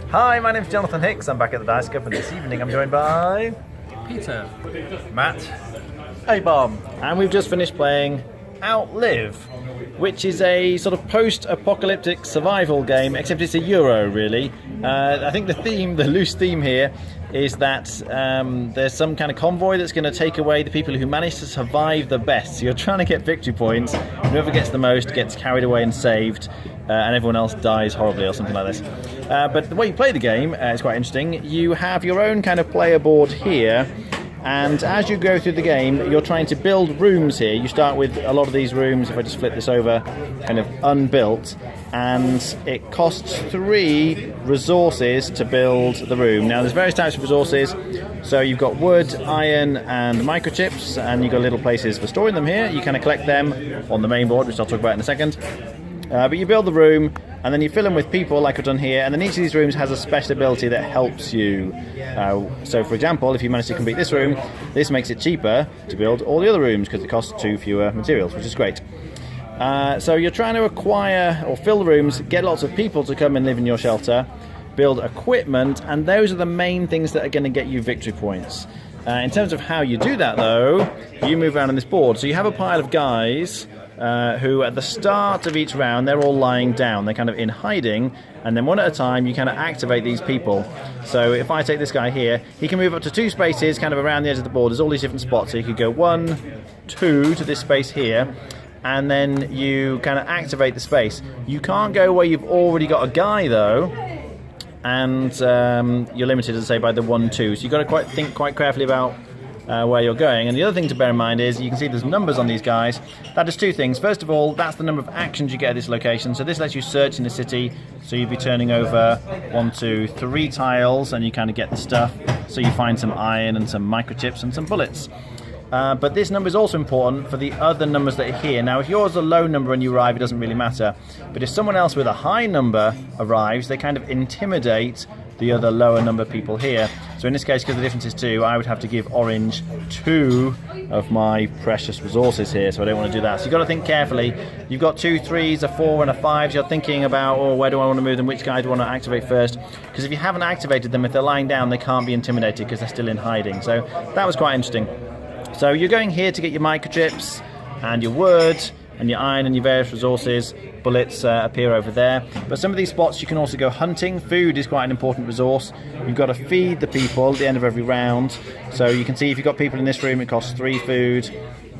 Hi, my name's Jonathan Hicks. I'm back at the Dice Cup, and this evening I'm joined by Peter, Matt, hey Bob, and we've just finished playing Outlive, which is a sort of post-apocalyptic survival game, except it's a Euro, really. I think the loose theme here, is that there's some kind of convoy that's going to take away the people who manage to survive the best. So you're trying to get victory points. Whoever gets the most gets carried away and saved, and everyone else dies horribly or something like this. But the way you play the game is quite interesting. You have your own kind of player board here, and as you go through the game, you're trying to build rooms here. You start with a lot of these rooms, if I just flip this over, kind of unbuilt, and it costs 3 resources to build the room. Now, there's various types of resources. So you've got wood, iron, and microchips, and you've got little places for storing them here. You kind of collect them on the main board, which I'll talk about in a second. But you build the room, and then you fill them with people like I've done here, and then each of these rooms has a special ability that helps you. So for example, if you manage to complete this room, this makes it cheaper to build all the other rooms because it costs 2 fewer materials, which is great. So you're trying to acquire or fill the rooms, get lots of people to come and live in your shelter, build equipment, and those are the main things that are going to get you victory points. In terms of how you do that, though, you move around on this board. So you have a pile of guys who at the start of each round, they're all lying down. They're kind of in hiding, and then one at a time you kind of activate these people. So if I take this guy here, he can move up to 2 spaces kind of around the edge of the board. There's all these different spots. So you could go 1, 2 to this space here, and then you kind of activate the space. You can't go where you've already got a guy, though, and you're limited, as I say, by the 1, 2. So you've got to think quite carefully about where you're going. And the other thing to bear in mind is you can see there's numbers on these guys. That does 2 things. First of all, that's the number of actions you get at this location. So this lets you search in the city. So you'd be turning over 1, 2, 3 tiles, and you kind of get the stuff. So you find some iron and some microchips and some bullets. But this number is also important for the other numbers that are here. Now, if yours is a low number when you arrive, it doesn't really matter. But if someone else with a high number arrives, they kind of intimidate the other lower number people here. So in this case, because the difference is 2, I would have to give orange 2 of my precious resources here, so I don't want to do that. So you've got to think carefully. You've got 2 3s, a 4 and a 5. You're thinking about, oh, where do I want to move them, which guy do I want to activate first? Because if you haven't activated them, if they're lying down, they can't be intimidated because they're still in hiding. So that was quite interesting. So you're going here to get your microchips and your wood and your iron and your various resources. Bullets appear over there. But some of these spots you can also go hunting. Food is quite an important resource. You've got to feed the people at the end of every round. So you can see if you've got people in this room, it costs 3 food.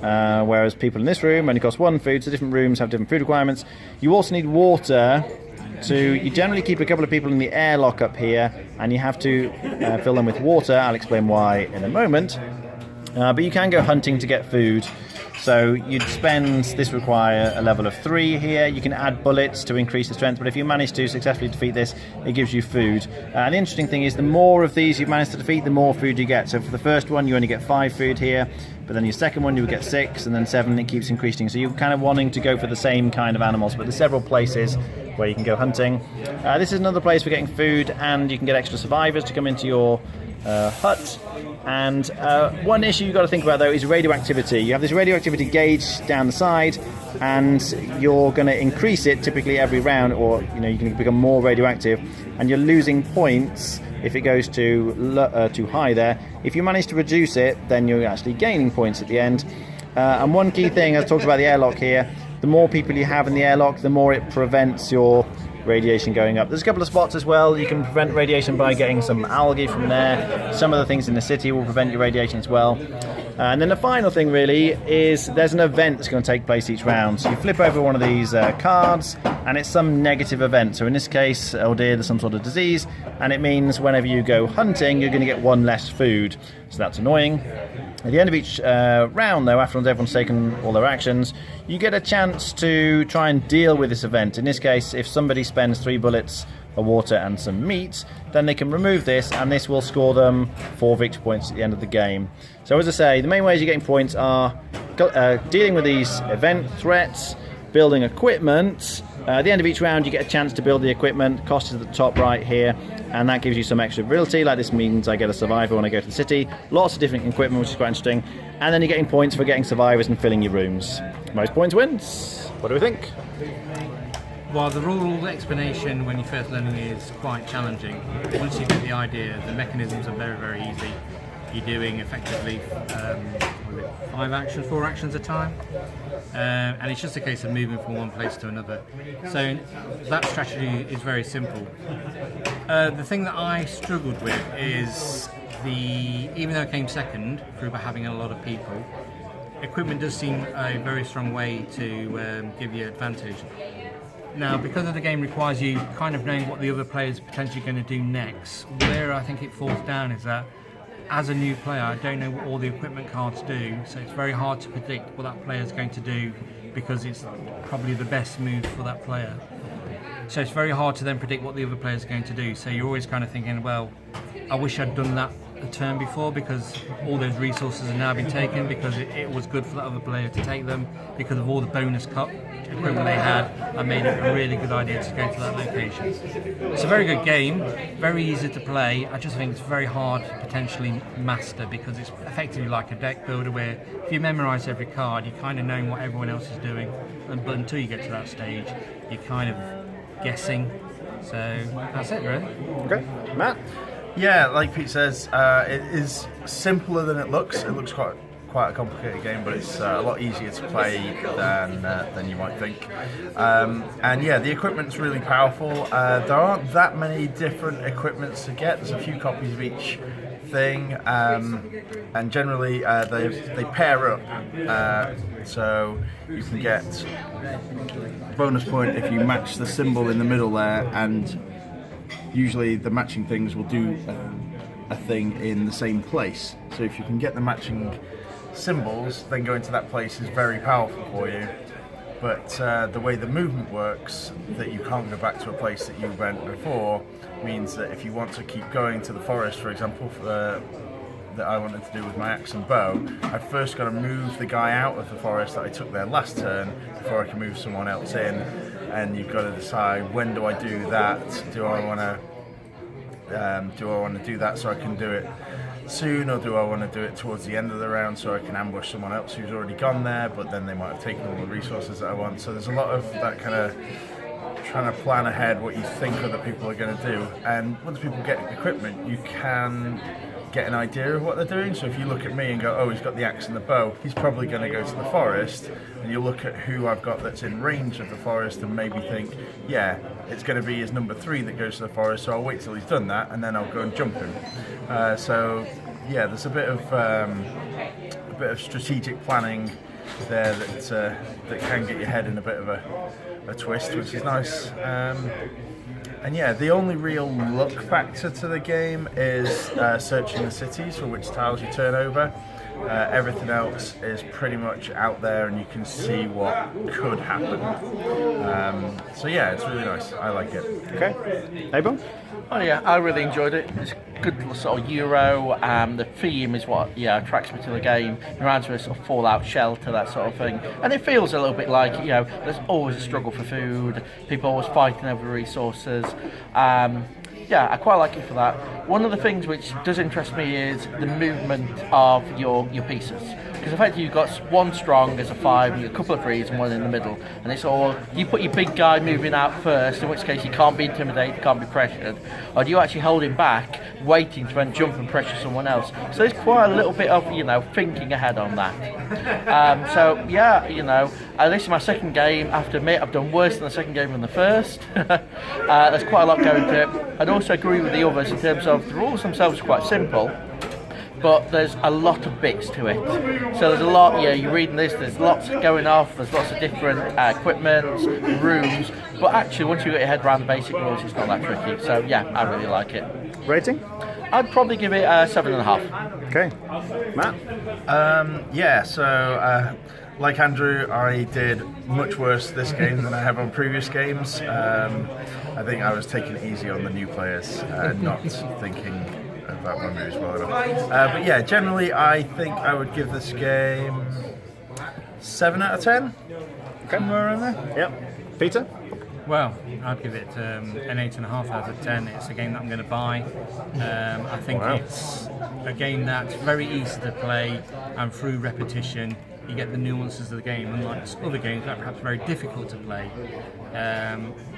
Whereas people in this room only cost 1 food. So different rooms have different food requirements. You also need water. You generally keep a couple of people in the airlock up here, and you have to fill them with water. I'll explain why in a moment. But you can go hunting to get food. So you'd spend, this require a level of 3 here. You can add bullets to increase the strength, but if you manage to successfully defeat this, it gives you food. And the interesting thing is the more of these you manage to defeat, the more food you get. So for the first one, you only get 5 food here, but then your second one, you would get 6, and then 7, it keeps increasing. So you're kind of wanting to go for the same kind of animals, but there's several places where you can go hunting. This is another place for getting food, and you can get extra survivors to come into your hut. And one issue you've got to think about, though, is radioactivity. You have this radioactivity gauge down the side, and you're going to increase it typically every round, or you can become more radioactive, and you're losing points if it goes too high there. If you manage to reduce it, then you're actually gaining points at the end. And one key thing, I talked about the airlock here, the more people you have in the airlock, the more it prevents your radiation going up. There's a couple of spots as well. You can prevent radiation by getting some algae from there. Some of the things in the city will prevent your radiation as well. And then the final thing really is there's an event that's going to take place each round. So you flip over one of these cards, and it's some negative event. So in this case, oh dear, there's some sort of disease, and it means whenever you go hunting, you're going to get 1 less food. So that's annoying. At the end of each round, though, after everyone's taken all their actions, you get a chance to try and deal with this event. In this case, if somebody spends 3 bullets, a water and some meat, then they can remove this, and this will score them 4 victory points at the end of the game. So as I say, the main ways you're getting points are dealing with these event threats, building equipment. At the end of each round, you get a chance to build the equipment. Cost is at the top right here, and that gives you some extra ability. Like this means I get a survivor when I go to the city. Lots of different equipment, which is quite interesting. And then you're getting points for getting survivors and filling your rooms. Most points wins. What do we think? While the rule explanation when you're first learning is quite challenging, once you get the idea, the mechanisms are very, very easy. You're doing effectively 4 actions at a time, and it's just a case of moving from one place to another. So that strategy is very simple. The thing that I struggled with is even though I came second through by having a lot of people, equipment does seem a very strong way to give you advantage. Now, because of the game requires you kind of knowing what the other player is potentially going to do next, where I think it falls down is that as a new player, I don't know what all the equipment cards do, so it's very hard to predict what that player is going to do because it's probably the best move for that player. So it's very hard to then predict what the other player is going to do. So you're always kind of thinking, well, I wish I'd done that a turn before because all those resources have now been taken because it was good for that other player to take them because of all the bonus equipment they had. I made it a really good idea to go to that location. It's a very good game, very easy to play. I just think it's very hard to potentially master because it's effectively like a deck builder where if you memorise every card, you kind of know what everyone else is doing, but until you get to that stage, you're kind of guessing. So that's it, really. Okay, Matt. Yeah, like Pete says, it is simpler than it looks. It looks quite a complicated game, but it's a lot easier to play than you might think. And yeah, the equipment's really powerful. There aren't that many different equipments to get. There's a few copies of each thing, and generally they pair up. So you can get bonus point if you match the symbol in the middle there, and usually the matching things will do a thing in the same place. So if you can get the matching symbols, then going to that place is very powerful for you. But the way the movement works, that you can't go back to a place that you went before, means that if you want to keep going to the forest, for example, that I wanted to do with my axe and bow, I've first got to move the guy out of the forest that I took there last turn before I can move someone else in. And you've got to decide, when do I do that? Do I want to do that so I can do it soon, or do I want to do it towards the end of the round so I can ambush someone else who's already gone there, but then they might have taken all the resources that I want? So there's a lot of that kind of trying to plan ahead what you think other people are going to do. And once people get equipment, you can get an idea of what they're doing. So if you look at me and go, oh, he's got the axe and the bow, he's probably going to go to the forest, and you look at who I've got that's in range of the forest and maybe think, yeah, it's going to be his number 3 that goes to the forest, so I'll wait till he's done that and then I'll go and jump him. So yeah, there's a bit of strategic planning there that can get your head in a bit of a twist, which is nice. And yeah, the only real luck factor to the game is searching the cities for which tiles you turn over. Everything else is pretty much out there and you can see what could happen. So yeah, it's really nice. I like it. Okay. Abel? Oh yeah, I really enjoyed it. It's a good sort of Euro. The theme is what attracts me to the game. It reminds me of sort of Fallout Shelter, that sort of thing. And it feels a little bit like, there's always a struggle for food. People always fighting over resources. Yeah, I quite like it for that. One of the things which does interest me is the movement of your pieces. Because effectively you've got one strong as a 5, a couple of 3s and one in the middle. And it's all, you put your big guy moving out first, in which case you can't be intimidated, can't be pressured. Or do you actually hold him back, waiting to then jump and pressure someone else? So there's quite a little bit of, thinking ahead on that. So yeah, this is my second game. I have to admit, I've done worse than the second game than the first. There's quite a lot going to it. I'd also agree with the others in terms of the rules themselves are quite simple, but there's a lot of bits to it. So there's a lot, you're reading this, there's lots going off, there's lots of different equipment, rooms, but actually once you get your head around the basic rules, it's not that tricky. So yeah, I really like it. Rating? I'd probably give it 7.5. Okay. Matt? So like Andrew, I did much worse this game than I have on previous games. I think I was taking it easy on the new players, not thinking about my moves well enough. But yeah, generally I think I would give this game 7 out of 10. Okay. Somewhere around there. Yep. Peter? Well, I'd give it an 8.5 out of 10. It's a game that I'm going to buy. I think it's a game that's very easy to play, and through repetition, you get the nuances of the game, unlike other games that are perhaps very difficult to play.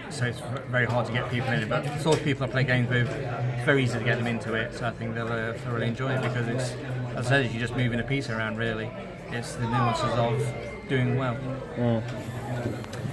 So it's very hard to get people in it. But the sort of people I play games with, it's very easy to get them into it. So I think they'll thoroughly enjoy it because it's, as I said, you're just moving a piece around really. It's the nuances of doing well.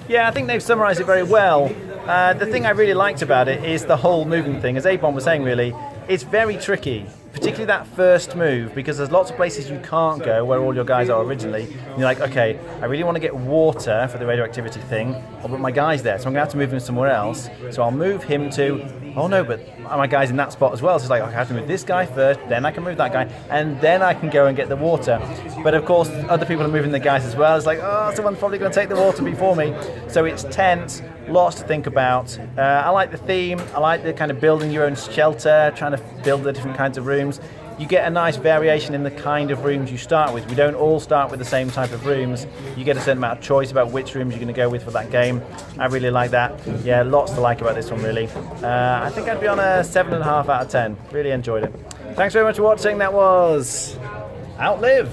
Yeah, I think they've summarised it very well. The thing I really liked about it is the whole moving thing. As Abon was saying, really, it's very tricky, particularly that first move, because there's lots of places you can't go where all your guys are originally. And you're like, okay, I really want to get water for the radioactivity thing, but my guy's there, so I'm going to have to move him somewhere else. So I'll move him to, oh no, but my guy's in that spot as well. So it's like, okay, I have to move this guy first, then I can move that guy, and then I can go and get the water. But of course, other people are moving the guys as well. It's like, oh, someone's probably going to take the water before me. So it's tense, lots to think about. I like the theme. I like the kind of building your own shelter, trying to build the different kinds of rooms. You get a nice variation in the kind of rooms you start with. We don't all start with the same type of rooms. You get a certain amount of choice about which rooms you're going to go with for that game. I really like that. Yeah, lots to like about this one, really. I think I'd be on a 7.5 out of 10. Really enjoyed it. Thanks very much for watching. That was Outlive.